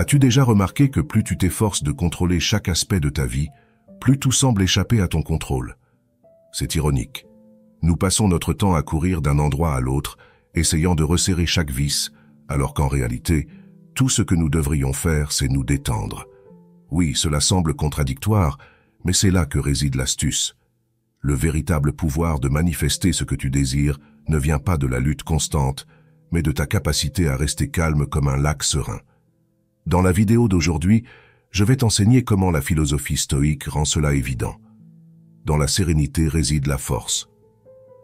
As-tu déjà remarqué que plus tu t'efforces de contrôler chaque aspect de ta vie, plus tout semble échapper à ton contrôle? C'est ironique. Nous passons notre temps à courir d'un endroit à l'autre, essayant de resserrer chaque vis, alors qu'en réalité, tout ce que nous devrions faire, c'est nous détendre. Oui, cela semble contradictoire, mais c'est là que réside l'astuce. Le véritable pouvoir de manifester ce que tu désires ne vient pas de la lutte constante, mais de ta capacité à rester calme comme un lac serein. Dans la vidéo d'aujourd'hui, je vais t'enseigner comment la philosophie stoïque rend cela évident. Dans la sérénité réside la force.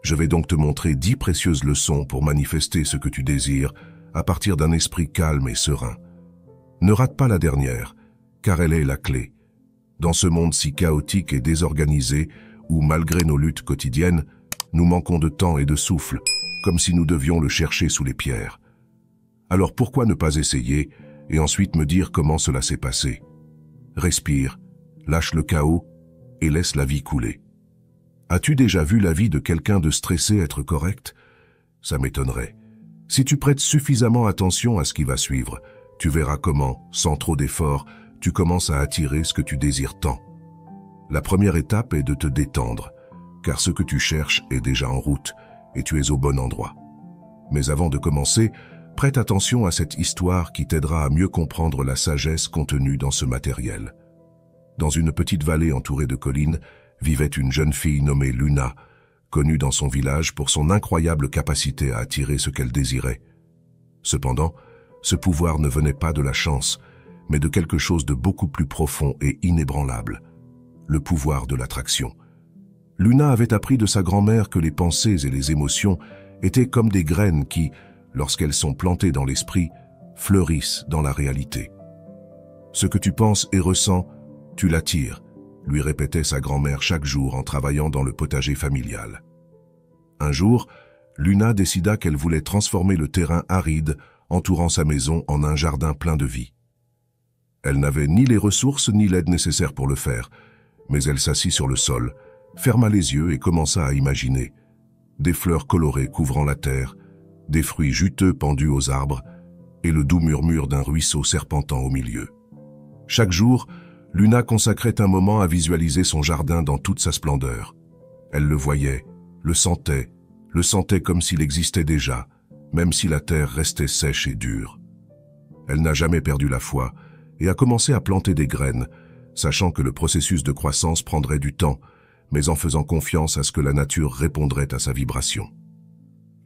Je vais donc te montrer 10 précieuses leçons pour manifester ce que tu désires à partir d'un esprit calme et serein. Ne rate pas la dernière, car elle est la clé. Dans ce monde si chaotique et désorganisé, où malgré nos luttes quotidiennes, nous manquons de temps et de souffle, comme si nous devions le chercher sous les pierres. Alors pourquoi ne pas essayer et ensuite me dire comment cela s'est passé? Respire, lâche le chaos et laisse la vie couler. As-tu déjà vu la vie de quelqu'un de stressé être correcte? Ça m'étonnerait. Si tu prêtes suffisamment attention à ce qui va suivre, tu verras comment, sans trop d'efforts, tu commences à attirer ce que tu désires tant. La première étape est de te détendre, car ce que tu cherches est déjà en route et tu es au bon endroit. Mais avant de commencer, prête attention à cette histoire qui t'aidera à mieux comprendre la sagesse contenue dans ce matériel. Dans une petite vallée entourée de collines, vivait une jeune fille nommée Luna, connue dans son village pour son incroyable capacité à attirer ce qu'elle désirait. Cependant, ce pouvoir ne venait pas de la chance, mais de quelque chose de beaucoup plus profond et inébranlable, le pouvoir de l'attraction. Luna avait appris de sa grand-mère que les pensées et les émotions étaient comme des graines qui, lorsqu'elles sont plantées dans l'esprit, fleurissent dans la réalité. Ce que tu penses et ressens, tu l'attires, lui répétait sa grand-mère chaque jour en travaillant dans le potager familial. Un jour, Luna décida qu'elle voulait transformer le terrain aride entourant sa maison en un jardin plein de vie. Elle n'avait ni les ressources ni l'aide nécessaire pour le faire, mais elle s'assit sur le sol, ferma les yeux et commença à imaginer. Des fleurs colorées couvrant la terre, des fruits juteux pendus aux arbres et le doux murmure d'un ruisseau serpentant au milieu. Chaque jour, Luna consacrait un moment à visualiser son jardin dans toute sa splendeur. Elle le voyait, le sentait comme s'il existait déjà, même si la terre restait sèche et dure. Elle n'a jamais perdu la foi et a commencé à planter des graines, sachant que le processus de croissance prendrait du temps, mais en faisant confiance à ce que la nature répondrait à sa vibration.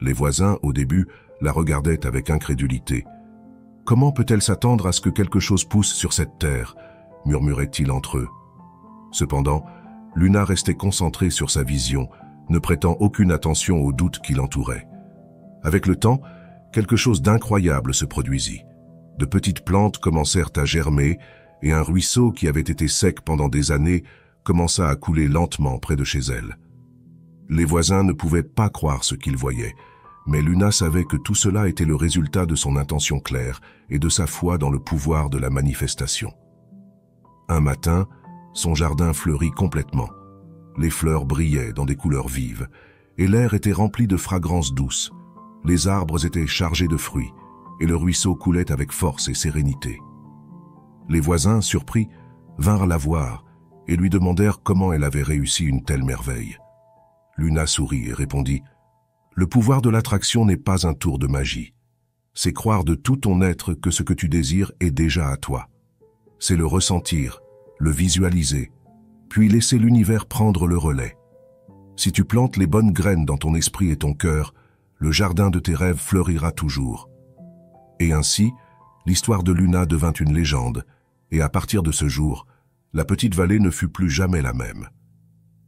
Les voisins, au début, la regardaient avec incrédulité. « Comment peut-elle s'attendre à ce que quelque chose pousse sur cette terre ?» murmuraient-ils entre eux. Cependant, Luna restait concentrée sur sa vision, ne prêtant aucune attention aux doutes qui l'entouraient. Avec le temps, quelque chose d'incroyable se produisit. De petites plantes commencèrent à germer et un ruisseau qui avait été sec pendant des années commença à couler lentement près de chez elle. Les voisins ne pouvaient pas croire ce qu'ils voyaient, mais Luna savait que tout cela était le résultat de son intention claire et de sa foi dans le pouvoir de la manifestation. Un matin, son jardin fleurit complètement. Les fleurs brillaient dans des couleurs vives, et l'air était rempli de fragrances douces. Les arbres étaient chargés de fruits, et le ruisseau coulait avec force et sérénité. Les voisins, surpris, vinrent la voir et lui demandèrent comment elle avait réussi une telle merveille. Luna sourit et répondit « Le pouvoir de l'attraction n'est pas un tour de magie. C'est croire de tout ton être que ce que tu désires est déjà à toi. C'est le ressentir, le visualiser, puis laisser l'univers prendre le relais. Si tu plantes les bonnes graines dans ton esprit et ton cœur, le jardin de tes rêves fleurira toujours. » Et ainsi, l'histoire de Luna devint une légende, et à partir de ce jour, la petite vallée ne fut plus jamais la même.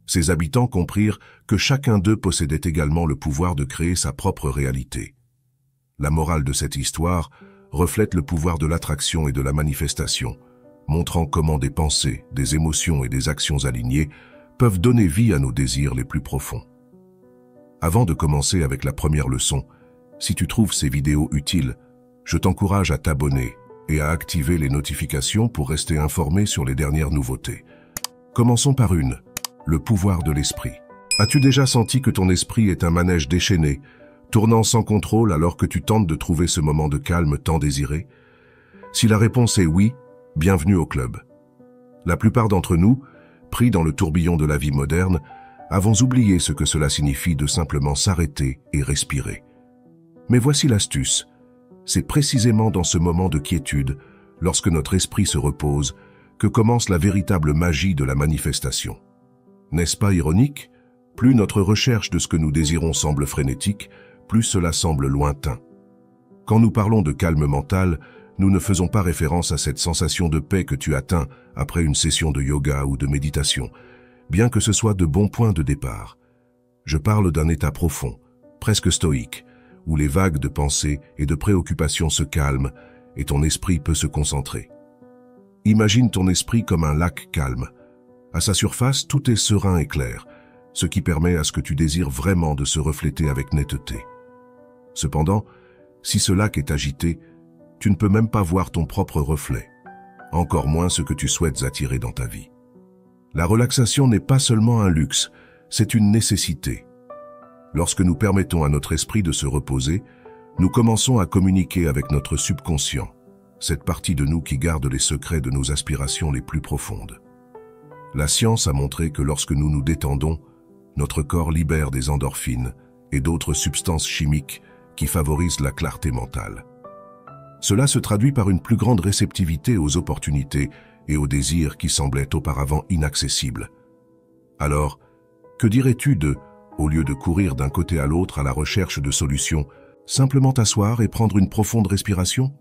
Ses habitants comprirent que chacun d'eux possédait également le pouvoir de créer sa propre réalité. La morale de cette histoire reflète le pouvoir de l'attraction et de la manifestation, montrant comment des pensées, des émotions et des actions alignées peuvent donner vie à nos désirs les plus profonds. Avant de commencer avec la première leçon, si tu trouves ces vidéos utiles, je t'encourage à t'abonner et à activer les notifications pour rester informé sur les dernières nouveautés. Commençons par une, le pouvoir de l'esprit. As-tu déjà senti que ton esprit est un manège déchaîné, tournant sans contrôle alors que tu tentes de trouver ce moment de calme tant désiré? Si la réponse est oui, bienvenue au club. La plupart d'entre nous, pris dans le tourbillon de la vie moderne, avons oublié ce que cela signifie de simplement s'arrêter et respirer. Mais voici l'astuce. C'est précisément dans ce moment de quiétude, lorsque notre esprit se repose, que commence la véritable magie de la manifestation. N'est-ce pas ironique? Plus notre recherche de ce que nous désirons semble frénétique, plus cela semble lointain. Quand nous parlons de calme mental, nous ne faisons pas référence à cette sensation de paix que tu atteins après une session de yoga ou de méditation, bien que ce soit de bons points de départ. Je parle d'un état profond, presque stoïque, où les vagues de pensées et de préoccupations se calment et ton esprit peut se concentrer. Imagine ton esprit comme un lac calme. À sa surface, tout est serein et clair, ce qui permet à ce que tu désires vraiment de se refléter avec netteté. Cependant, si ce lac est agité, tu ne peux même pas voir ton propre reflet, encore moins ce que tu souhaites attirer dans ta vie. La relaxation n'est pas seulement un luxe, c'est une nécessité. Lorsque nous permettons à notre esprit de se reposer, nous commençons à communiquer avec notre subconscient, cette partie de nous qui garde les secrets de nos aspirations les plus profondes. La science a montré que lorsque nous nous détendons, notre corps libère des endorphines et d'autres substances chimiques qui favorisent la clarté mentale. Cela se traduit par une plus grande réceptivité aux opportunités et aux désirs qui semblaient auparavant inaccessibles. Alors, que dirais-tu de, au lieu de courir d'un côté à l'autre à la recherche de solutions, simplement t'asseoir et prendre une profonde respiration?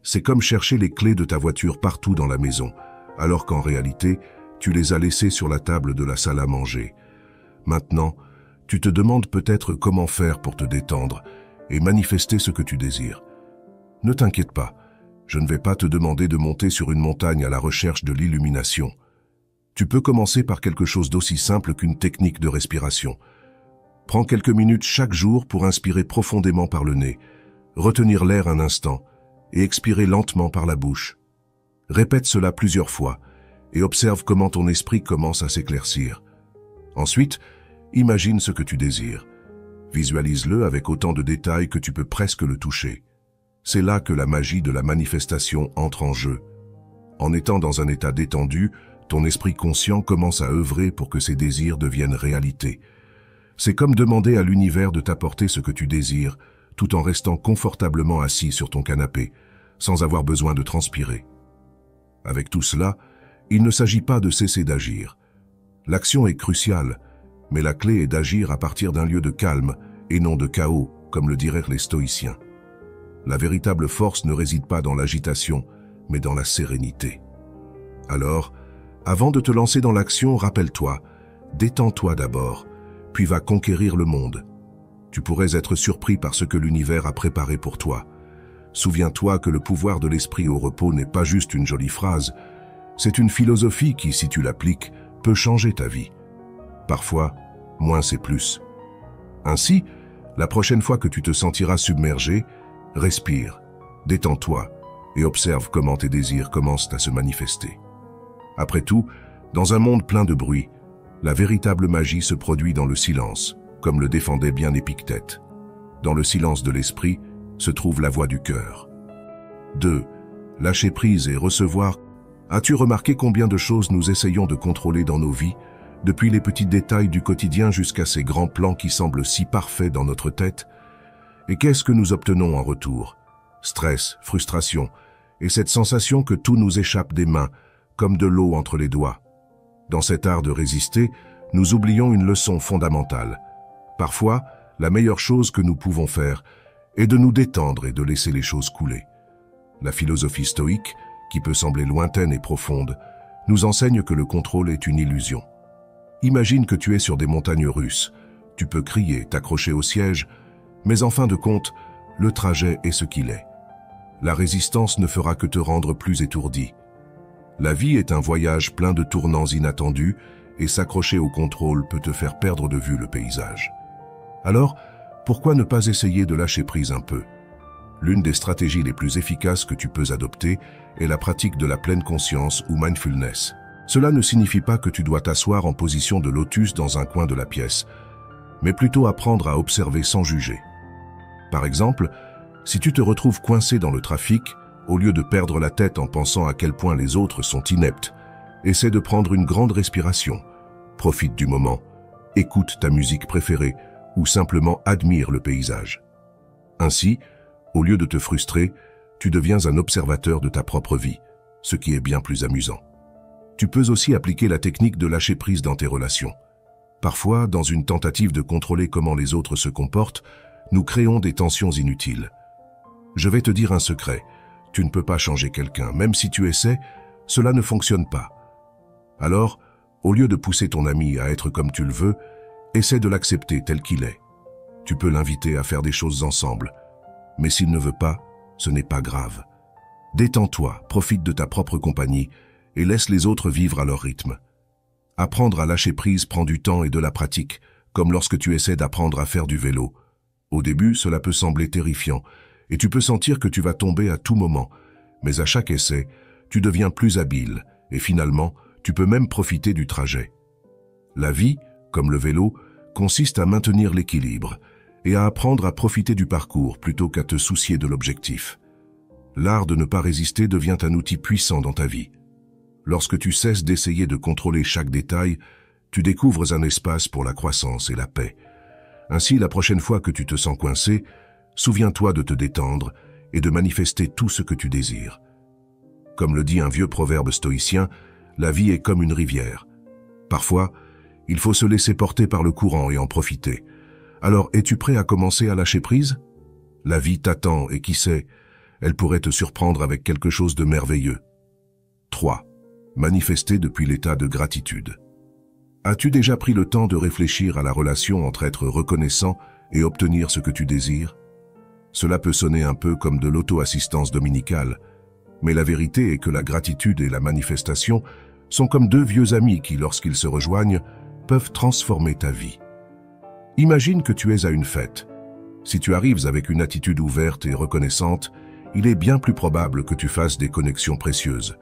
C'est comme chercher les clés de ta voiture partout dans la maison, alors qu'en réalité, tu les as laissées sur la table de la salle à manger. Maintenant, tu te demandes peut-être comment faire pour te détendre et manifester ce que tu désires. Ne t'inquiète pas, je ne vais pas te demander de monter sur une montagne à la recherche de l'illumination. Tu peux commencer par quelque chose d'aussi simple qu'une technique de respiration. Prends quelques minutes chaque jour pour inspirer profondément par le nez, retenir l'air un instant et expirer lentement par la bouche. Répète cela plusieurs fois et observe comment ton esprit commence à s'éclaircir. Ensuite, imagine ce que tu désires. Visualise-le avec autant de détails que tu peux presque le toucher. C'est là que la magie de la manifestation entre en jeu. En étant dans un état détendu, ton esprit conscient commence à œuvrer pour que ces désirs deviennent réalité. C'est comme demander à l'univers de t'apporter ce que tu désires, tout en restant confortablement assis sur ton canapé, sans avoir besoin de transpirer. Avec tout cela, il ne s'agit pas de cesser d'agir. L'action est cruciale, mais la clé est d'agir à partir d'un lieu de calme et non de chaos, comme le diraient les stoïciens. La véritable force ne réside pas dans l'agitation, mais dans la sérénité. Alors, avant de te lancer dans l'action, rappelle-toi, détends-toi d'abord, puis va conquérir le monde. Tu pourrais être surpris par ce que l'univers a préparé pour toi. Souviens-toi que le pouvoir de l'esprit au repos n'est pas juste une jolie phrase, c'est une philosophie qui, si tu l'appliques, peut changer ta vie. Parfois, moins c'est plus. Ainsi, la prochaine fois que tu te sentiras submergé, respire, détends-toi et observe comment tes désirs commencent à se manifester. Après tout, dans un monde plein de bruit, la véritable magie se produit dans le silence, comme le défendait bien Épictète. Dans le silence de l'esprit se trouve la voix du cœur. 2. Lâcher prise et recevoir. As-tu remarqué combien de choses nous essayons de contrôler dans nos vies, depuis les petits détails du quotidien jusqu'à ces grands plans qui semblent si parfaits dans notre tête? Et qu'est-ce que nous obtenons en retour? Stress, frustration, et cette sensation que tout nous échappe des mains, comme de l'eau entre les doigts. Dans cet art de résister, nous oublions une leçon fondamentale. Parfois, la meilleure chose que nous pouvons faire est de nous détendre et de laisser les choses couler. La philosophie stoïque, qui peut sembler lointaine et profonde, nous enseigne que le contrôle est une illusion. Imagine que tu es sur des montagnes russes. Tu peux crier, t'accrocher au siège, mais en fin de compte, le trajet est ce qu'il est. La résistance ne fera que te rendre plus étourdi. La vie est un voyage plein de tournants inattendus et s'accrocher au contrôle peut te faire perdre de vue le paysage. Alors, pourquoi ne pas essayer de lâcher prise un peu? L'une des stratégies les plus efficaces que tu peux adopter est la pratique de la pleine conscience ou mindfulness. Cela ne signifie pas que tu dois t'asseoir en position de lotus dans un coin de la pièce, mais plutôt apprendre à observer sans juger. Par exemple, si tu te retrouves coincé dans le trafic, Au lieu de perdre la tête en pensant à quel point les autres sont ineptes, essaie de prendre une grande respiration, profite du moment, écoute ta musique préférée ou simplement admire le paysage. Ainsi, au lieu de te frustrer, tu deviens un observateur de ta propre vie, ce qui est bien plus amusant. Tu peux aussi appliquer la technique de lâcher prise dans tes relations. Parfois, dans une tentative de contrôler comment les autres se comportent, nous créons des tensions inutiles. Je vais te dire un secret, tu ne peux pas changer quelqu'un, même si tu essaies, cela ne fonctionne pas. Alors, au lieu de pousser ton ami à être comme tu le veux, essaie de l'accepter tel qu'il est. Tu peux l'inviter à faire des choses ensemble, mais s'il ne veut pas, ce n'est pas grave. Détends-toi, profite de ta propre compagnie et laisse les autres vivre à leur rythme. Apprendre à lâcher prise prend du temps et de la pratique, comme lorsque tu essaies d'apprendre à faire du vélo. Au début, cela peut sembler terrifiant, et tu peux sentir que tu vas tomber à tout moment, mais à chaque essai, tu deviens plus habile, et finalement, tu peux même profiter du trajet. La vie, comme le vélo, consiste à maintenir l'équilibre et à apprendre à profiter du parcours plutôt qu'à te soucier de l'objectif. L'art de ne pas résister devient un outil puissant dans ta vie. Lorsque tu cesses d'essayer de contrôler chaque détail, tu découvres un espace pour la croissance et la paix. Ainsi, la prochaine fois que tu te sens coincé, souviens-toi de te détendre et de manifester tout ce que tu désires. Comme le dit un vieux proverbe stoïcien, la vie est comme une rivière. Parfois, il faut se laisser porter par le courant et en profiter. Alors, es-tu prêt à commencer à lâcher prise? La vie t'attend et qui sait, elle pourrait te surprendre avec quelque chose de merveilleux. 3. Manifester depuis l'état de gratitude. As-tu déjà pris le temps de réfléchir à la relation entre être reconnaissant et obtenir ce que tu désires? Cela peut sonner un peu comme de l'auto-assistance dominicale, mais la vérité est que la gratitude et la manifestation sont comme deux vieux amis qui, lorsqu'ils se rejoignent, peuvent transformer ta vie. Imagine que tu es à une fête. Si tu arrives avec une attitude ouverte et reconnaissante, il est bien plus probable que tu fasses des connexions précieuses.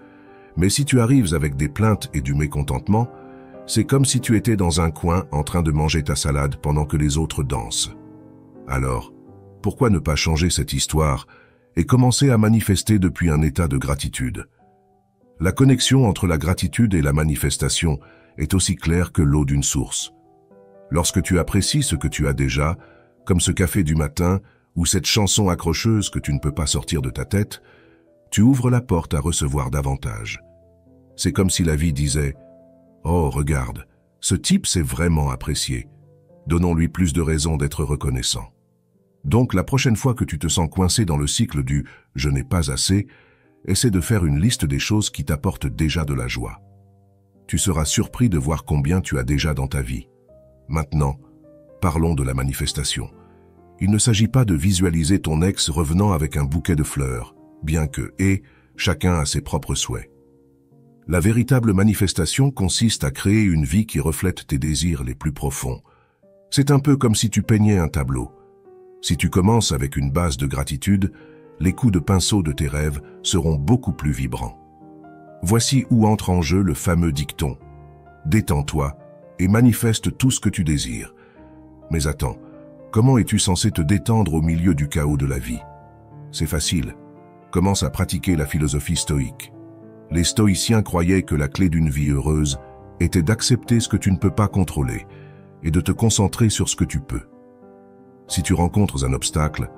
Mais si tu arrives avec des plaintes et du mécontentement, c'est comme si tu étais dans un coin en train de manger ta salade pendant que les autres dansent. Alors, pourquoi ne pas changer cette histoire et commencer à manifester depuis un état de gratitude? La connexion entre la gratitude et la manifestation est aussi claire que l'eau d'une source. Lorsque tu apprécies ce que tu as déjà, comme ce café du matin ou cette chanson accrocheuse que tu ne peux pas sortir de ta tête, tu ouvres la porte à recevoir davantage. C'est comme si la vie disait « Oh, regarde, ce type s'est vraiment apprécié. Donnons-lui plus de raisons d'être reconnaissant. » Donc, la prochaine fois que tu te sens coincé dans le cycle du « je n'ai pas assez », essaie de faire une liste des choses qui t'apportent déjà de la joie. Tu seras surpris de voir combien tu as déjà dans ta vie. Maintenant, parlons de la manifestation. Il ne s'agit pas de visualiser ton ex revenant avec un bouquet de fleurs, bien que, chacun a ses propres souhaits. La véritable manifestation consiste à créer une vie qui reflète tes désirs les plus profonds. C'est un peu comme si tu peignais un tableau. Si tu commences avec une base de gratitude, les coups de pinceau de tes rêves seront beaucoup plus vibrants. Voici où entre en jeu le fameux dicton « Détends-toi et manifeste tout ce que tu désires ». Mais attends, comment es-tu censé te détendre au milieu du chaos de la vie? C'est facile. Commence à pratiquer la philosophie stoïque. Les stoïciens croyaient que la clé d'une vie heureuse était d'accepter ce que tu ne peux pas contrôler et de te concentrer sur ce que tu peux. Si tu rencontres un obstacle,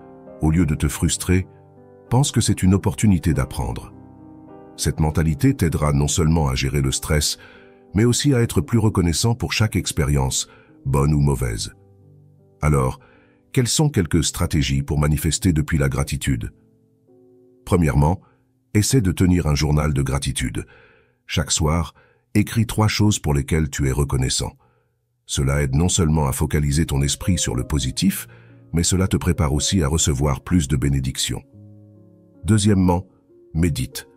au lieu de te frustrer, pense que c'est une opportunité d'apprendre. Cette mentalité t'aidera non seulement à gérer le stress, mais aussi à être plus reconnaissant pour chaque expérience, bonne ou mauvaise. Alors, quelles sont quelques stratégies pour manifester depuis la gratitude? Premièrement, essaie de tenir un journal de gratitude. Chaque soir, écris 3 choses pour lesquelles tu es reconnaissant. Cela aide non seulement à focaliser ton esprit sur le positif, mais cela te prépare aussi à recevoir plus de bénédictions. Deuxièmement, médite.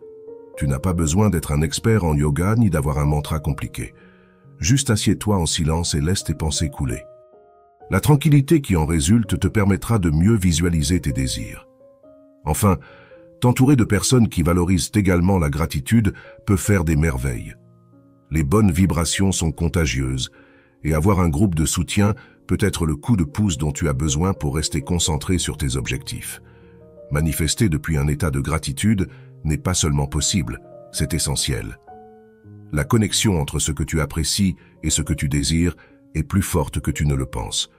Tu n'as pas besoin d'être un expert en yoga ni d'avoir un mantra compliqué. Juste assieds-toi en silence et laisse tes pensées couler. La tranquillité qui en résulte te permettra de mieux visualiser tes désirs. Enfin, t'entourer de personnes qui valorisent également la gratitude peut faire des merveilles. Les bonnes vibrations sont contagieuses et avoir un groupe de soutien peut être le coup de pouce dont tu as besoin pour rester concentré sur tes objectifs. Manifester depuis un état de gratitude n'est pas seulement possible, c'est essentiel. La connexion entre ce que tu apprécies et ce que tu désires est plus forte que tu ne le penses.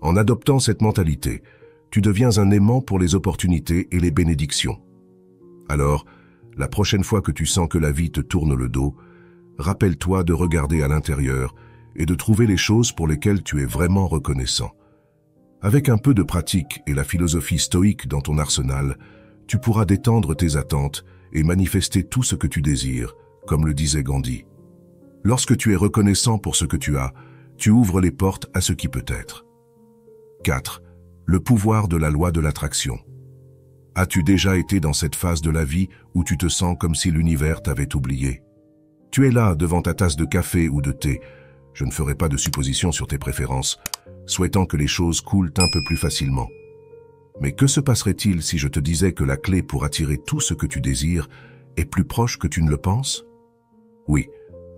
En adoptant cette mentalité, tu deviens un aimant pour les opportunités et les bénédictions. Alors, la prochaine fois que tu sens que la vie te tourne le dos, rappelle-toi de regarder à l'intérieur et de trouver les choses pour lesquelles tu es vraiment reconnaissant. Avec un peu de pratique et la philosophie stoïque dans ton arsenal, tu pourras détendre tes attentes et manifester tout ce que tu désires, comme le disait Gandhi. Lorsque tu es reconnaissant pour ce que tu as, tu ouvres les portes à ce qui peut être. 4. Le pouvoir de la loi de l'attraction. As-tu déjà été dans cette phase de la vie où tu te sens comme si l'univers t'avait oublié? Tu es là devant ta tasse de café ou de thé, je ne ferai pas de suppositions sur tes préférences, souhaitant que les choses coulent un peu plus facilement. Mais que se passerait-il si je te disais que la clé pour attirer tout ce que tu désires est plus proche que tu ne le penses? Oui,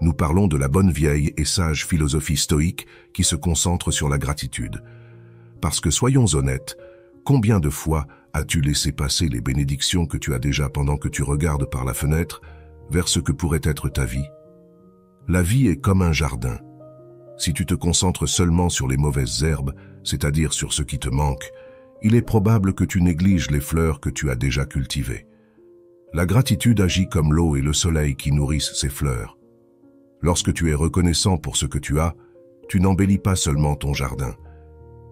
nous parlons de la bonne vieille et sage philosophie stoïque qui se concentre sur la gratitude. Parce que soyons honnêtes, combien de fois as-tu laissé passer les bénédictions que tu as déjà pendant que tu regardes par la fenêtre vers ce que pourrait être ta vie? La vie est comme un jardin. Si tu te concentres seulement sur les mauvaises herbes, c'est-à-dire sur ce qui te manque, il est probable que tu négliges les fleurs que tu as déjà cultivées. La gratitude agit comme l'eau et le soleil qui nourrissent ces fleurs. Lorsque tu es reconnaissant pour ce que tu as, tu n'embellis pas seulement ton jardin,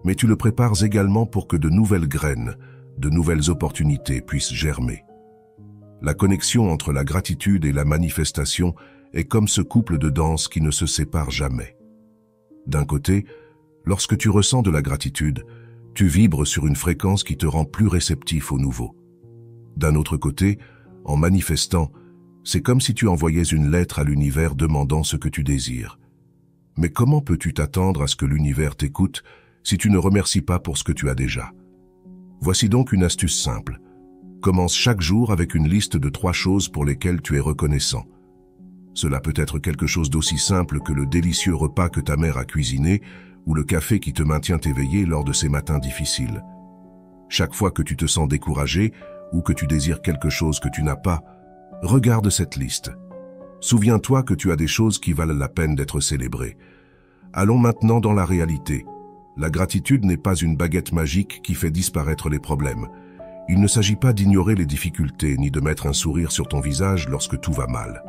mais tu le prépares également pour que de nouvelles graines, de nouvelles opportunités puissent germer. La connexion entre la gratitude et la manifestation est comme ce couple de danse qui ne se sépare jamais. D'un côté, lorsque tu ressens de la gratitude, tu vibres sur une fréquence qui te rend plus réceptif au nouveau. D'un autre côté, en manifestant, c'est comme si tu envoyais une lettre à l'univers demandant ce que tu désires. Mais comment peux-tu t'attendre à ce que l'univers t'écoute si tu ne remercies pas pour ce que tu as déjà? Voici donc une astuce simple. Commence chaque jour avec une liste de 3 choses pour lesquelles tu es reconnaissant. Cela peut être quelque chose d'aussi simple que le délicieux repas que ta mère a cuisiné ou le café qui te maintient éveillé lors de ces matins difficiles. Chaque fois que tu te sens découragé ou que tu désires quelque chose que tu n'as pas, regarde cette liste. Souviens-toi que tu as des choses qui valent la peine d'être célébrées. Allons maintenant dans la réalité. La gratitude n'est pas une baguette magique qui fait disparaître les problèmes. Il ne s'agit pas d'ignorer les difficultés ni de mettre un sourire sur ton visage lorsque tout va mal.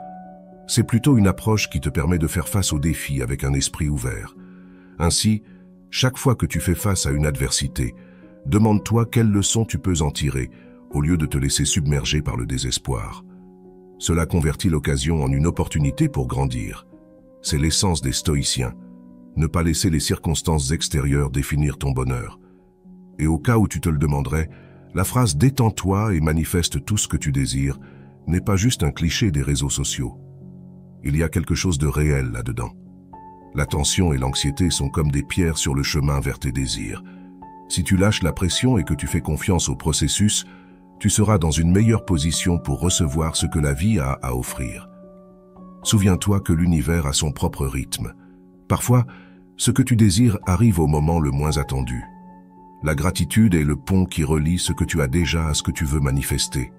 C'est plutôt une approche qui te permet de faire face aux défis avec un esprit ouvert. Ainsi, chaque fois que tu fais face à une adversité, demande-toi quelles leçons tu peux en tirer, au lieu de te laisser submerger par le désespoir. Cela convertit l'occasion en une opportunité pour grandir. C'est l'essence des stoïciens. Ne pas laisser les circonstances extérieures définir ton bonheur. Et au cas où tu te le demanderais, la phrase « détends-toi et manifeste tout ce que tu désires » n'est pas juste un cliché des réseaux sociaux. Il y a quelque chose de réel là-dedans. La tension et l'anxiété sont comme des pierres sur le chemin vers tes désirs. Si tu lâches la pression et que tu fais confiance au processus, tu seras dans une meilleure position pour recevoir ce que la vie a à offrir. Souviens-toi que l'univers a son propre rythme. Parfois, ce que tu désires arrive au moment le moins attendu. La gratitude est le pont qui relie ce que tu as déjà à ce que tu veux manifester.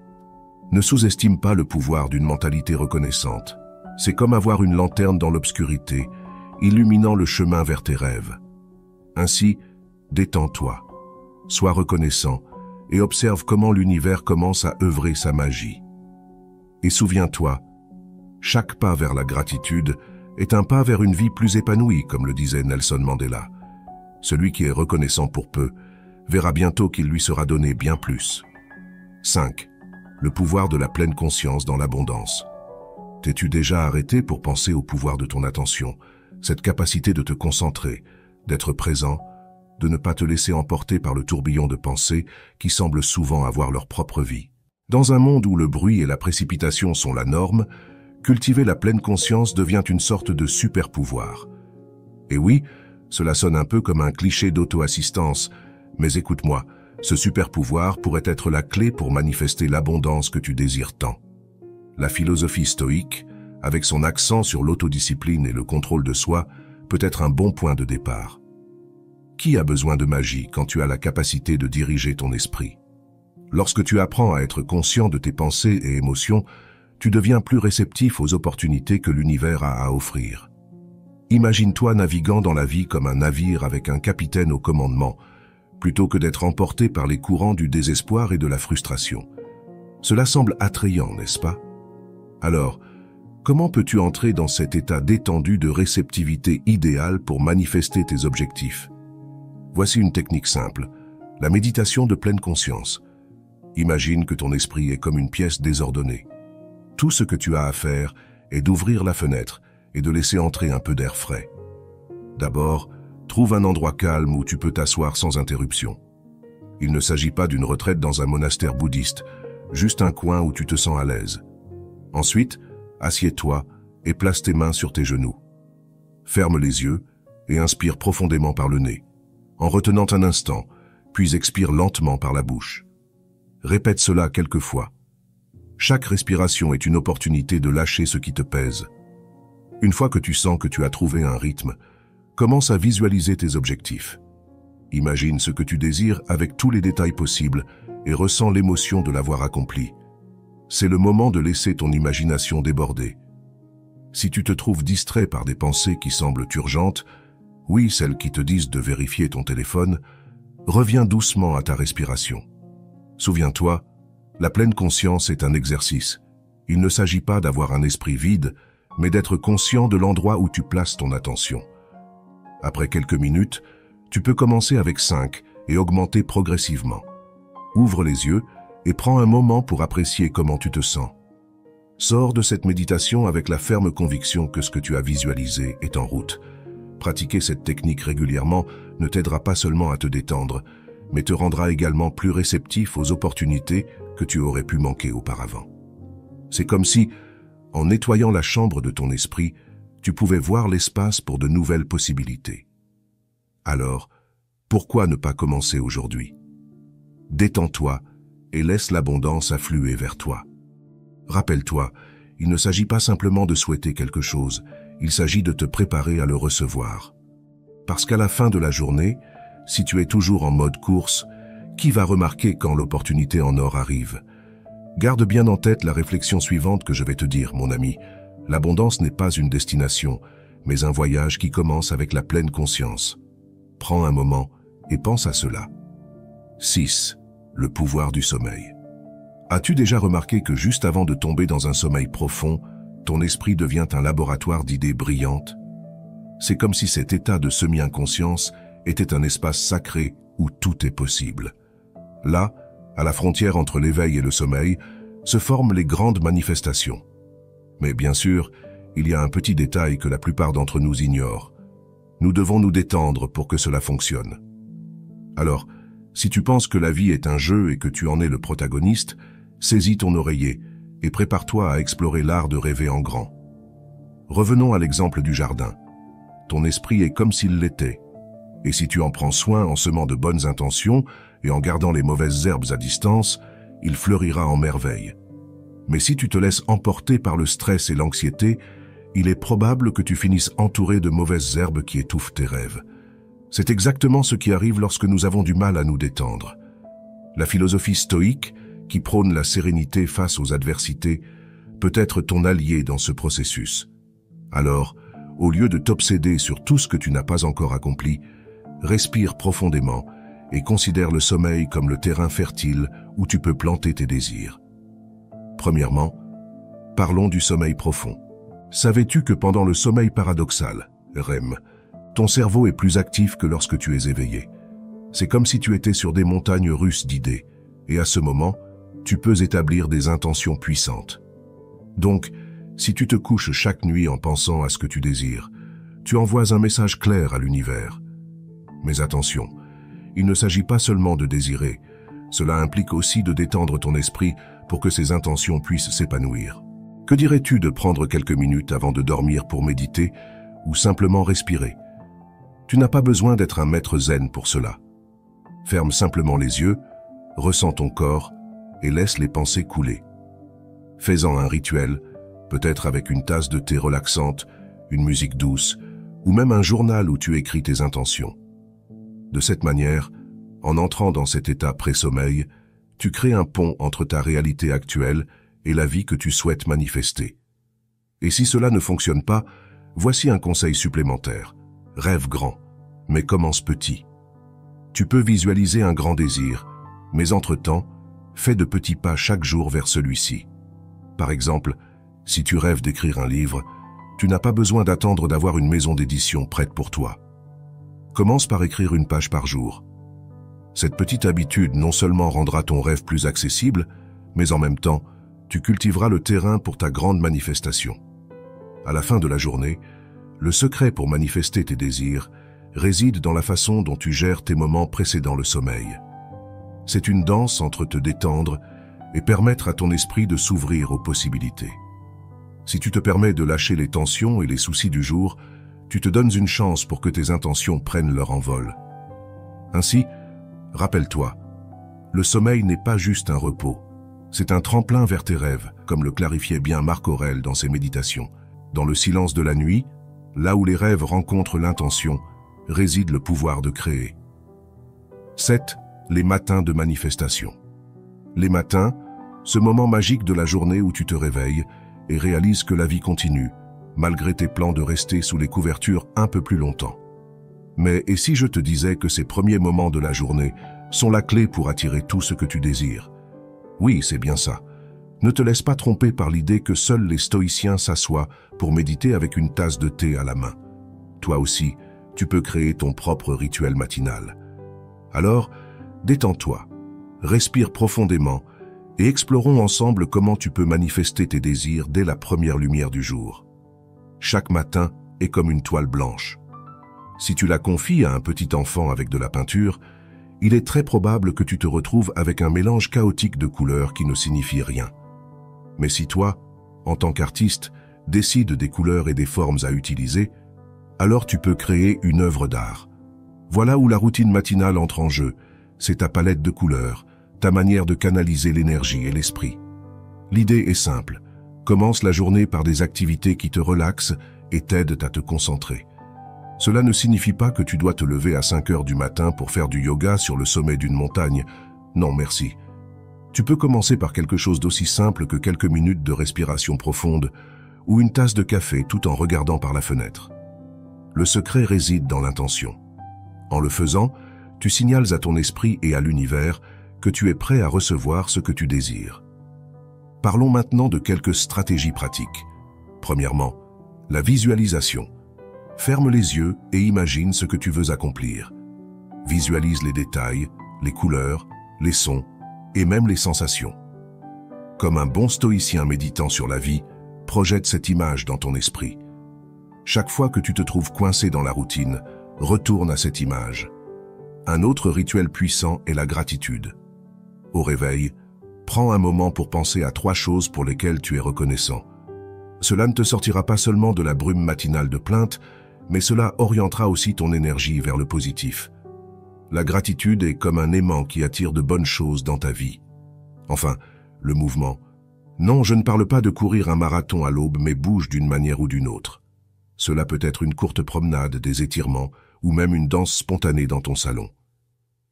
Ne sous-estime pas le pouvoir d'une mentalité reconnaissante. C'est comme avoir une lanterne dans l'obscurité, illuminant le chemin vers tes rêves. Ainsi, détends-toi, sois reconnaissant et observe comment l'univers commence à œuvrer sa magie. Et souviens-toi, chaque pas vers la gratitude est un pas vers une vie plus épanouie, comme le disait Nelson Mandela. Celui qui est reconnaissant pour peu verra bientôt qu'il lui sera donné bien plus. 5. Le pouvoir de la pleine conscience dans l'abondance. T'es-tu déjà arrêté pour penser au pouvoir de ton attention, cette capacité de te concentrer, d'être présent, de ne pas te laisser emporter par le tourbillon de pensées qui semblent souvent avoir leur propre vie? Dans un monde où le bruit et la précipitation sont la norme, cultiver la pleine conscience devient une sorte de super-pouvoir. Et oui, cela sonne un peu comme un cliché d'auto-assistance, mais écoute-moi, ce super-pouvoir pourrait être la clé pour manifester l'abondance que tu désires tant. La philosophie stoïque, avec son accent sur l'autodiscipline et le contrôle de soi, peut être un bon point de départ. Qui a besoin de magie quand tu as la capacité de diriger ton esprit? Lorsque tu apprends à être conscient de tes pensées et émotions, tu deviens plus réceptif aux opportunités que l'univers a à offrir. Imagine-toi naviguant dans la vie comme un navire avec un capitaine au commandement, plutôt que d'être emporté par les courants du désespoir et de la frustration. Cela semble attrayant, n'est-ce pas? Alors, comment peux-tu entrer dans cet état détendu de réceptivité idéal pour manifester tes objectifs? Voici une technique simple, la méditation de pleine conscience. Imagine que ton esprit est comme une pièce désordonnée. Tout ce que tu as à faire est d'ouvrir la fenêtre et de laisser entrer un peu d'air frais. D'abord, trouve un endroit calme où tu peux t'asseoir sans interruption. Il ne s'agit pas d'une retraite dans un monastère bouddhiste, juste un coin où tu te sens à l'aise. Ensuite, assieds-toi et place tes mains sur tes genoux. Ferme les yeux et inspire profondément par le nez, en retenant un instant, puis expire lentement par la bouche. Répète cela quelques fois. Chaque respiration est une opportunité de lâcher ce qui te pèse. Une fois que tu sens que tu as trouvé un rythme, commence à visualiser tes objectifs. Imagine ce que tu désires avec tous les détails possibles et ressens l'émotion de l'avoir accompli. C'est le moment de laisser ton imagination déborder. Si tu te trouves distrait par des pensées qui semblent urgentes, oui, celles qui te disent de vérifier ton téléphone, reviens doucement à ta respiration. Souviens-toi, la pleine conscience est un exercice. Il ne s'agit pas d'avoir un esprit vide, mais d'être conscient de l'endroit où tu places ton attention. Après quelques minutes, tu peux commencer avec 5 et augmenter progressivement. Ouvre les yeux et prends un moment pour apprécier comment tu te sens. Sors de cette méditation avec la ferme conviction que ce que tu as visualisé est en route. Pratiquer cette technique régulièrement ne t'aidera pas seulement à te détendre, mais te rendra également plus réceptif aux opportunités que tu aurais pu manquer auparavant. C'est comme si, en nettoyant la chambre de ton esprit, tu pouvais voir l'espace pour de nouvelles possibilités. Alors, pourquoi ne pas commencer aujourd'hui? Détends-toi et laisse l'abondance affluer vers toi. Rappelle-toi, il ne s'agit pas simplement de souhaiter quelque chose, il s'agit de te préparer à le recevoir. Parce qu'à la fin de la journée, si tu es toujours en mode course, qui va remarquer quand l'opportunité en or arrive? Garde bien en tête la réflexion suivante que je vais te dire, mon ami. L'abondance n'est pas une destination, mais un voyage qui commence avec la pleine conscience. Prends un moment et pense à cela. 6. Le pouvoir du sommeil. As-tu déjà remarqué que juste avant de tomber dans un sommeil profond, ton esprit devient un laboratoire d'idées brillantes? C'est comme si cet état de semi-inconscience était un espace sacré où tout est possible. Là, à la frontière entre l'éveil et le sommeil, se forment les grandes manifestations. Mais bien sûr, il y a un petit détail que la plupart d'entre nous ignorent. Nous devons nous détendre pour que cela fonctionne. Alors, si tu penses que la vie est un jeu et que tu en es le protagoniste, saisis ton oreiller et prépare-toi à explorer l'art de rêver en grand. Revenons à l'exemple du jardin. Ton esprit est comme s'il l'était. Et si tu en prends soin en semant de bonnes intentions et en gardant les mauvaises herbes à distance, il fleurira en merveille. Mais si tu te laisses emporter par le stress et l'anxiété, il est probable que tu finisses entouré de mauvaises herbes qui étouffent tes rêves. C'est exactement ce qui arrive lorsque nous avons du mal à nous détendre. La philosophie stoïque, qui prône la sérénité face aux adversités, peut être ton allié dans ce processus. Alors, au lieu de t'obséder sur tout ce que tu n'as pas encore accompli, respire profondément et considère le sommeil comme le terrain fertile où tu peux planter tes désirs. Premièrement, parlons du sommeil profond. Savais-tu que pendant le sommeil paradoxal, REM, ton cerveau est plus actif que lorsque tu es éveillé? C'est comme si tu étais sur des montagnes russes d'idées, et à ce moment, tu peux établir des intentions puissantes. Donc, si tu te couches chaque nuit en pensant à ce que tu désires, tu envoies un message clair à l'univers. Mais attention, il ne s'agit pas seulement de désirer, cela implique aussi de détendre ton esprit pour que ces intentions puissent s'épanouir. Que dirais-tu de prendre quelques minutes avant de dormir pour méditer ou simplement respirer? Tu n'as pas besoin d'être un maître zen pour cela. Ferme simplement les yeux, ressens ton corps et laisse les pensées couler. Fais-en un rituel, peut-être avec une tasse de thé relaxante, une musique douce ou même un journal où tu écris tes intentions. De cette manière, en entrant dans cet état pré-sommeil, Tu crées un pont entre ta réalité actuelle et la vie que tu souhaites manifester. Et si cela ne fonctionne pas, voici un conseil supplémentaire. Rêve grand, mais commence petit. Tu peux visualiser un grand désir, mais entre-temps, fais de petits pas chaque jour vers celui-ci. Par exemple, si tu rêves d'écrire un livre, tu n'as pas besoin d'attendre d'avoir une maison d'édition prête pour toi. Commence par écrire une page par jour. Cette petite habitude non seulement rendra ton rêve plus accessible, mais en même temps, tu cultiveras le terrain pour ta grande manifestation. À la fin de la journée, le secret pour manifester tes désirs réside dans la façon dont tu gères tes moments précédant le sommeil. C'est une danse entre te détendre et permettre à ton esprit de s'ouvrir aux possibilités. Si tu te permets de lâcher les tensions et les soucis du jour, tu te donnes une chance pour que tes intentions prennent leur envol. Ainsi, rappelle-toi, le sommeil n'est pas juste un repos, c'est un tremplin vers tes rêves, comme le clarifiait bien Marc Aurèle dans ses méditations. Dans le silence de la nuit, là où les rêves rencontrent l'intention, réside le pouvoir de créer. 7. Les matins de manifestation. Les matins, ce moment magique de la journée où tu te réveilles et réalises que la vie continue, malgré tes plans de rester sous les couvertures un peu plus longtemps. Mais et si je te disais que ces premiers moments de la journée sont la clé pour attirer tout ce que tu désires? Oui, c'est bien ça. Ne te laisse pas tromper par l'idée que seuls les stoïciens s'assoient pour méditer avec une tasse de thé à la main. Toi aussi, tu peux créer ton propre rituel matinal. Alors, détends-toi, respire profondément et explorons ensemble comment tu peux manifester tes désirs dès la première lumière du jour. Chaque matin est comme une toile blanche. Si tu la confies à un petit enfant avec de la peinture, il est très probable que tu te retrouves avec un mélange chaotique de couleurs qui ne signifie rien. Mais si toi, en tant qu'artiste, décides des couleurs et des formes à utiliser, alors tu peux créer une œuvre d'art. Voilà où la routine matinale entre en jeu. C'est ta palette de couleurs, ta manière de canaliser l'énergie et l'esprit. L'idée est simple. Commence la journée par des activités qui te relaxent et t'aident à te concentrer. Cela ne signifie pas que tu dois te lever à 5 heures du matin pour faire du yoga sur le sommet d'une montagne. Non, merci. Tu peux commencer par quelque chose d'aussi simple que quelques minutes de respiration profonde ou une tasse de café tout en regardant par la fenêtre. Le secret réside dans l'intention. En le faisant, tu signales à ton esprit et à l'univers que tu es prêt à recevoir ce que tu désires. Parlons maintenant de quelques stratégies pratiques. Premièrement, la visualisation. Ferme les yeux et imagine ce que tu veux accomplir. Visualise les détails, les couleurs, les sons et même les sensations. Comme un bon stoïcien méditant sur la vie, projette cette image dans ton esprit. Chaque fois que tu te trouves coincé dans la routine, retourne à cette image. Un autre rituel puissant est la gratitude. Au réveil, prends un moment pour penser à 3 choses pour lesquelles tu es reconnaissant. Cela ne te sortira pas seulement de la brume matinale de plainte, mais cela orientera aussi ton énergie vers le positif. La gratitude est comme un aimant qui attire de bonnes choses dans ta vie. Enfin, le mouvement. Non, je ne parle pas de courir un marathon à l'aube, mais bouge d'une manière ou d'une autre. Cela peut être une courte promenade, des étirements, ou même une danse spontanée dans ton salon.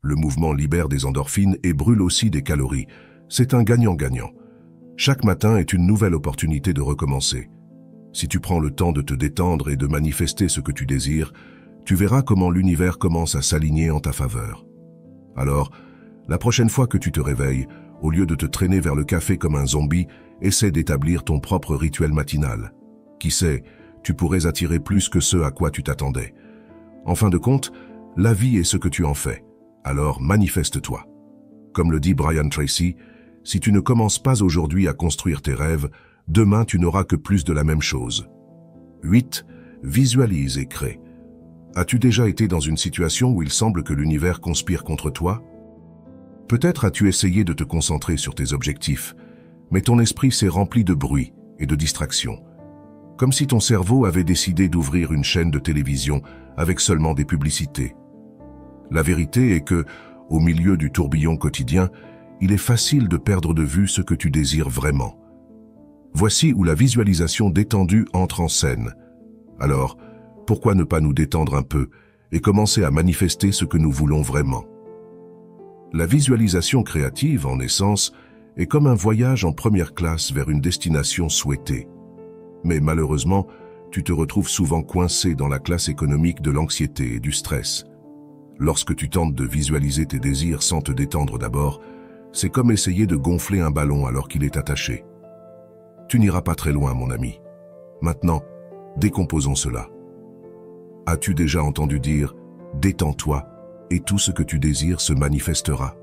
Le mouvement libère des endorphines et brûle aussi des calories. C'est un gagnant-gagnant. Chaque matin est une nouvelle opportunité de recommencer. Si tu prends le temps de te détendre et de manifester ce que tu désires, tu verras comment l'univers commence à s'aligner en ta faveur. Alors, la prochaine fois que tu te réveilles, au lieu de te traîner vers le café comme un zombie, essaie d'établir ton propre rituel matinal. Qui sait, tu pourrais attirer plus que ce à quoi tu t'attendais. En fin de compte, la vie est ce que tu en fais. Alors manifeste-toi. Comme le dit Brian Tracy, si tu ne commences pas aujourd'hui à construire tes rêves, demain tu n'auras que plus de la même chose. 8. Visualise et crée. As-tu déjà été dans une situation où il semble que l'univers conspire contre toi? Peut-être as-tu essayé de te concentrer sur tes objectifs, mais ton esprit s'est rempli de bruit et de distractions. Comme si ton cerveau avait décidé d'ouvrir une chaîne de télévision avec seulement des publicités. La vérité est que, au milieu du tourbillon quotidien, il est facile de perdre de vue ce que tu désires vraiment. Voici où la visualisation détendue entre en scène. Alors, pourquoi ne pas nous détendre un peu et commencer à manifester ce que nous voulons vraiment? La visualisation créative, en essence, est comme un voyage en première classe vers une destination souhaitée. Mais malheureusement, tu te retrouves souvent coincé dans la classe économique de l'anxiété et du stress. Lorsque tu tentes de visualiser tes désirs sans te détendre d'abord, c'est comme essayer de gonfler un ballon alors qu'il est attaché. Tu n'iras pas très loin, mon ami. Maintenant, décomposons cela. As-tu déjà entendu dire « détends-toi » et tout ce que tu désires se manifestera?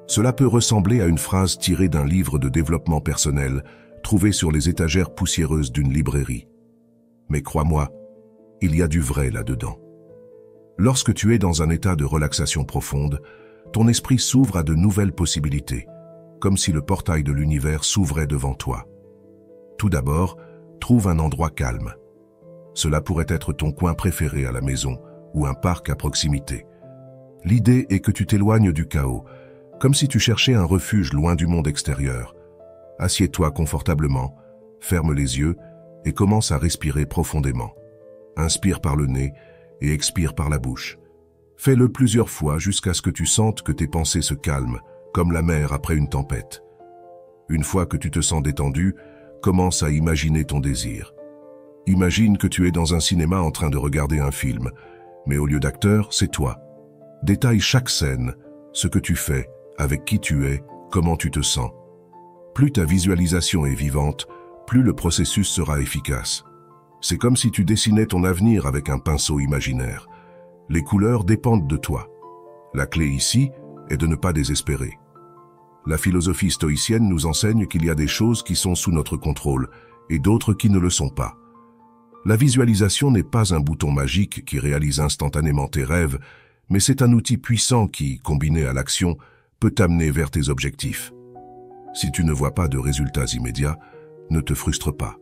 Cela peut ressembler à une phrase tirée d'un livre de développement personnel, trouvé sur les étagères poussiéreuses d'une librairie. Mais crois-moi, il y a du vrai là-dedans. Lorsque tu es dans un état de relaxation profonde, ton esprit s'ouvre à de nouvelles possibilités, comme si le portail de l'univers s'ouvrait devant toi. Tout d'abord, trouve un endroit calme. Cela pourrait être ton coin préféré à la maison ou un parc à proximité. L'idée est que tu t'éloignes du chaos, comme si tu cherchais un refuge loin du monde extérieur. Assieds-toi confortablement, ferme les yeux et commence à respirer profondément. Inspire par le nez et expire par la bouche. Fais-le plusieurs fois jusqu'à ce que tu sentes que tes pensées se calment, comme la mer après une tempête. Une fois que tu te sens détendu, commence à imaginer ton désir. Imagine que tu es dans un cinéma en train de regarder un film, mais au lieu d'acteur, c'est toi. Détaille chaque scène, ce que tu fais, avec qui tu es, comment tu te sens. Plus ta visualisation est vivante, plus le processus sera efficace. C'est comme si tu dessinais ton avenir avec un pinceau imaginaire. Les couleurs dépendent de toi. La clé ici est de ne pas désespérer. La philosophie stoïcienne nous enseigne qu'il y a des choses qui sont sous notre contrôle et d'autres qui ne le sont pas. La visualisation n'est pas un bouton magique qui réalise instantanément tes rêves, mais c'est un outil puissant qui, combiné à l'action, peut t'amener vers tes objectifs. Si tu ne vois pas de résultats immédiats, ne te frustre pas.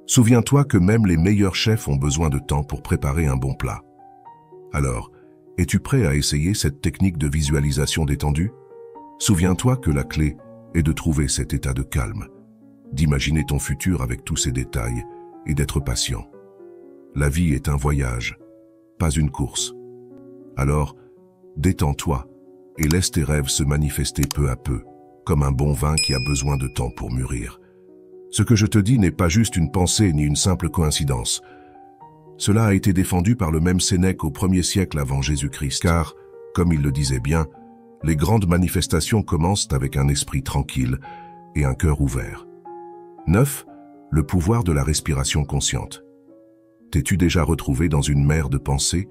Souviens-toi que même les meilleurs chefs ont besoin de temps pour préparer un bon plat. Alors, es-tu prêt à essayer cette technique de visualisation détendue? Souviens-toi que la clé est de trouver cet état de calme, d'imaginer ton futur avec tous ses détails et d'être patient. La vie est un voyage, pas une course. Alors, détends-toi et laisse tes rêves se manifester peu à peu, comme un bon vin qui a besoin de temps pour mûrir. Ce que je te dis n'est pas juste une pensée ni une simple coïncidence. Cela a été défendu par le même Sénèque au 1er siècle avant Jésus-Christ, car, comme il le disait bien, les grandes manifestations commencent avec un esprit tranquille et un cœur ouvert. 9. Le pouvoir de la respiration consciente. T'es-tu déjà retrouvé dans une mer de pensées,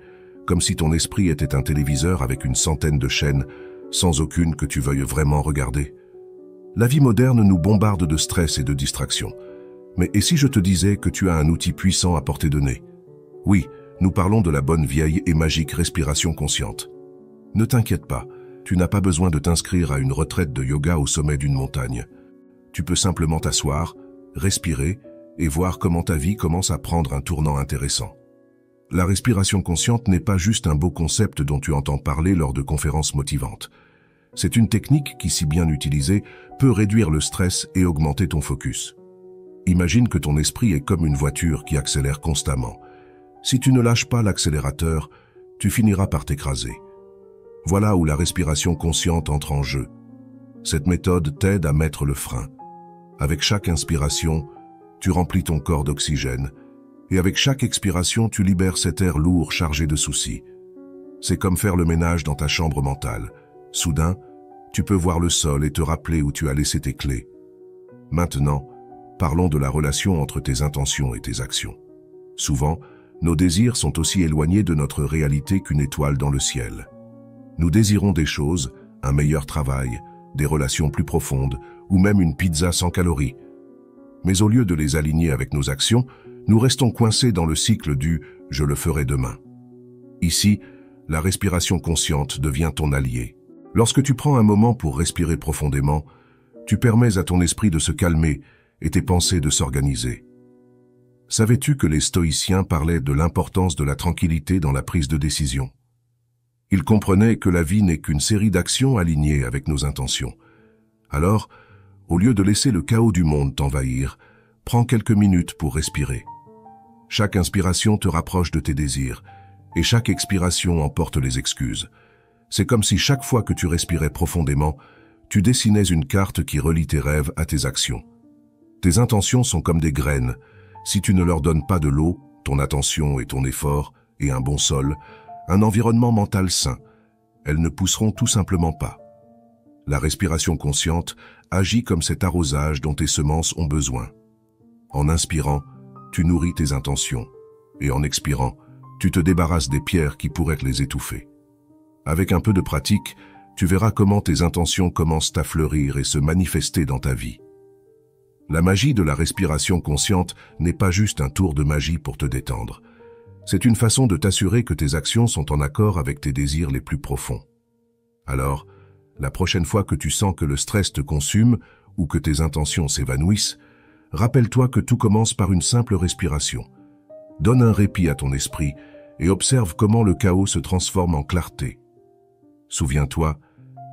comme si ton esprit était un téléviseur avec une centaine de chaînes, sans aucune que tu veuilles vraiment regarder? La vie moderne nous bombarde de stress et de distractions. Mais et si je te disais que tu as un outil puissant à portée de nez? Oui, nous parlons de la bonne vieille et magique respiration consciente. Ne t'inquiète pas, tu n'as pas besoin de t'inscrire à une retraite de yoga au sommet d'une montagne. Tu peux simplement t'asseoir, respirer et voir comment ta vie commence à prendre un tournant intéressant. La respiration consciente n'est pas juste un beau concept dont tu entends parler lors de conférences motivantes. C'est une technique qui, si bien utilisée, peut réduire le stress et augmenter ton focus. Imagine que ton esprit est comme une voiture qui accélère constamment. Si tu ne lâches pas l'accélérateur, tu finiras par t'écraser. Voilà où la respiration consciente entre en jeu. Cette méthode t'aide à mettre le frein. Avec chaque inspiration, tu remplis ton corps d'oxygène, et avec chaque expiration, tu libères cet air lourd chargé de soucis. C'est comme faire le ménage dans ta chambre mentale. Soudain, tu peux voir le sol et te rappeler où tu as laissé tes clés. Maintenant, parlons de la relation entre tes intentions et tes actions. Souvent, nos désirs sont aussi éloignés de notre réalité qu'une étoile dans le ciel. Nous désirons des choses, un meilleur travail, des relations plus profondes, ou même une pizza sans calories. Mais au lieu de les aligner avec nos actions, nous restons coincés dans le cycle du « je le ferai demain ». Ici, la respiration consciente devient ton allié. Lorsque tu prends un moment pour respirer profondément, tu permets à ton esprit de se calmer et tes pensées de s'organiser. Savais-tu que les stoïciens parlaient de l'importance de la tranquillité dans la prise de décision? Ils comprenaient que la vie n'est qu'une série d'actions alignées avec nos intentions. Alors, au lieu de laisser le chaos du monde t'envahir, prends quelques minutes pour respirer. Chaque inspiration te rapproche de tes désirs, et chaque expiration emporte les excuses. C'est comme si chaque fois que tu respirais profondément, tu dessinais une carte qui relie tes rêves à tes actions. Tes intentions sont comme des graines. Si tu ne leur donnes pas de l'eau, ton attention et ton effort, et un bon sol, un environnement mental sain, elles ne pousseront tout simplement pas. La respiration consciente agit comme cet arrosage dont tes semences ont besoin. En inspirant, tu nourris tes intentions, et en expirant, tu te débarrasses des pierres qui pourraient les étouffer. Avec un peu de pratique, tu verras comment tes intentions commencent à fleurir et se manifester dans ta vie. La magie de la respiration consciente n'est pas juste un tour de magie pour te détendre. C'est une façon de t'assurer que tes actions sont en accord avec tes désirs les plus profonds. Alors, la prochaine fois que tu sens que le stress te consume ou que tes intentions s'évanouissent, rappelle-toi que tout commence par une simple respiration. Donne un répit à ton esprit et observe comment le chaos se transforme en clarté. Souviens-toi,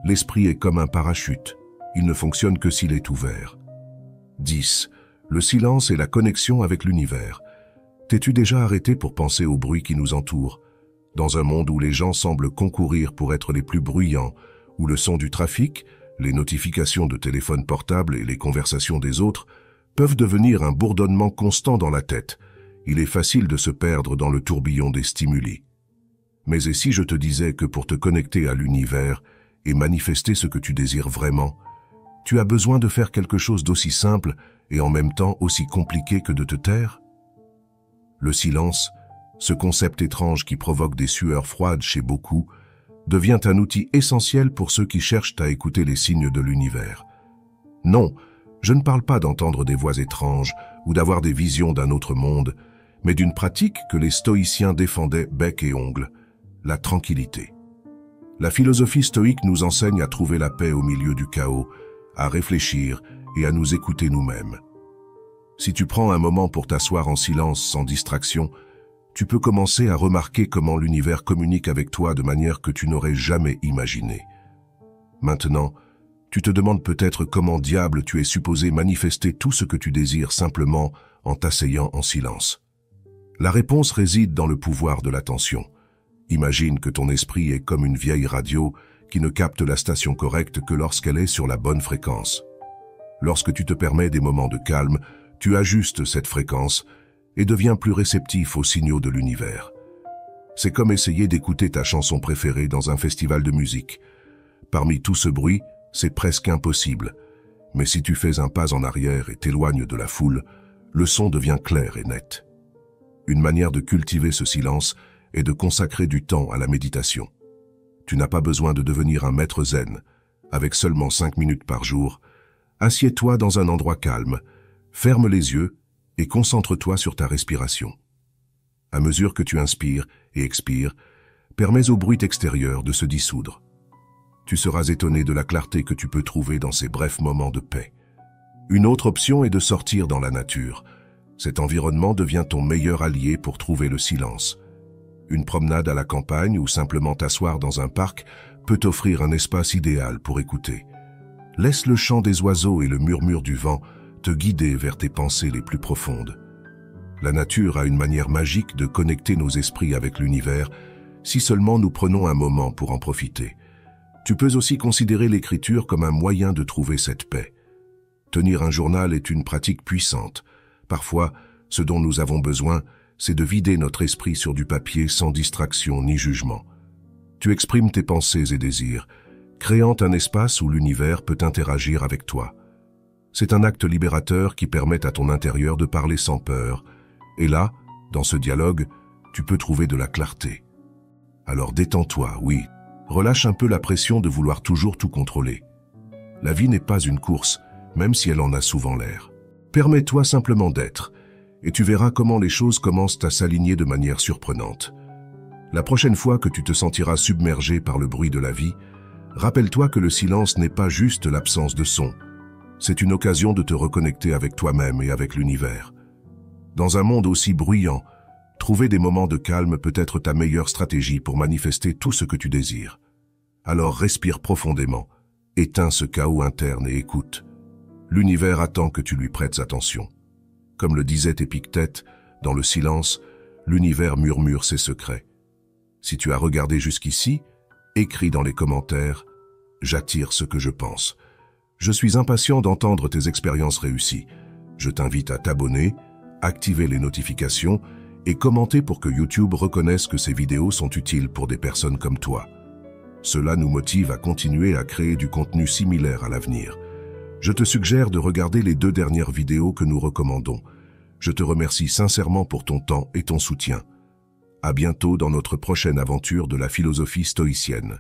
l'esprit est comme un parachute. Il ne fonctionne que s'il est ouvert. 10. Le silence et la connexion avec l'univers. T'es-tu déjà arrêté pour penser au bruit qui nous entoure? Dans un monde où les gens semblent concourir pour être les plus bruyants, où le son du trafic, les notifications de téléphone portable et les conversations des autres peuvent devenir un bourdonnement constant dans la tête, il est facile de se perdre dans le tourbillon des stimuli. Mais et si je te disais que pour te connecter à l'univers et manifester ce que tu désires vraiment, tu as besoin de faire quelque chose d'aussi simple et en même temps aussi compliqué que de te taire? Le silence, ce concept étrange qui provoque des sueurs froides chez beaucoup, devient un outil essentiel pour ceux qui cherchent à écouter les signes de l'univers. Non, je ne parle pas d'entendre des voix étranges ou d'avoir des visions d'un autre monde, mais d'une pratique que les stoïciens défendaient bec et ongles, la tranquillité. La philosophie stoïque nous enseigne à trouver la paix au milieu du chaos, à réfléchir et à nous écouter nous-mêmes. Si tu prends un moment pour t'asseoir en silence sans distraction, tu peux commencer à remarquer comment l'univers communique avec toi de manière que tu n'aurais jamais imaginée. Maintenant, tu te demandes peut-être comment diable tu es supposé manifester tout ce que tu désires simplement en t'asseyant en silence. La réponse réside dans le pouvoir de l'attention. Imagine que ton esprit est comme une vieille radio qui ne capte la station correcte que lorsqu'elle est sur la bonne fréquence. Lorsque tu te permets des moments de calme, tu ajustes cette fréquence et deviens plus réceptif aux signaux de l'univers. C'est comme essayer d'écouter ta chanson préférée dans un festival de musique. Parmi tout ce bruit, c'est presque impossible. Mais si tu fais un pas en arrière et t'éloignes de la foule, le son devient clair et net. Une manière de cultiver ce silence est de consacrer du temps à la méditation. Tu n'as pas besoin de devenir un maître zen. Avec seulement 5 minutes par jour, assieds-toi dans un endroit calme, ferme les yeux et concentre-toi sur ta respiration. À mesure que tu inspires et expires, permets au bruit extérieur de se dissoudre. Tu seras étonné de la clarté que tu peux trouver dans ces brefs moments de paix. Une autre option est de sortir dans la nature. Cet environnement devient ton meilleur allié pour trouver le silence. Une promenade à la campagne ou simplement t'asseoir dans un parc peut t'offrir un espace idéal pour écouter. Laisse le chant des oiseaux et le murmure du vent te guider vers tes pensées les plus profondes. La nature a une manière magique de connecter nos esprits avec l'univers, si seulement nous prenons un moment pour en profiter. Tu peux aussi considérer l'écriture comme un moyen de trouver cette paix. Tenir un journal est une pratique puissante. Parfois, ce dont nous avons besoin, c'est de vider notre esprit sur du papier sans distraction ni jugement. Tu exprimes tes pensées et désirs, créant un espace où l'univers peut interagir avec toi. C'est un acte libérateur qui permet à ton intérieur de parler sans peur. Et là, dans ce dialogue, tu peux trouver de la clarté. Alors détends-toi, oui. Relâche un peu la pression de vouloir toujours tout contrôler. La vie n'est pas une course, même si elle en a souvent l'air. Permets-toi simplement d'être, et tu verras comment les choses commencent à s'aligner de manière surprenante. La prochaine fois que tu te sentiras submergé par le bruit de la vie, rappelle-toi que le silence n'est pas juste l'absence de son. C'est une occasion de te reconnecter avec toi-même et avec l'univers. Dans un monde aussi bruyant, trouver des moments de calme peut être ta meilleure stratégie pour manifester tout ce que tu désires. Alors respire profondément, éteins ce chaos interne et écoute. L'univers attend que tu lui prêtes attention. Comme le disait Épictète, dans le silence, l'univers murmure ses secrets. Si tu as regardé jusqu'ici, écris dans les commentaires, j'attire ce que je pense. Je suis impatient d'entendre tes expériences réussies. Je t'invite à t'abonner, activer les notifications et commenter pour que YouTube reconnaisse que ces vidéos sont utiles pour des personnes comme toi. Cela nous motive à continuer à créer du contenu similaire à l'avenir. Je te suggère de regarder les 2 dernières vidéos que nous recommandons. Je te remercie sincèrement pour ton temps et ton soutien. À bientôt dans notre prochaine aventure de la philosophie stoïcienne.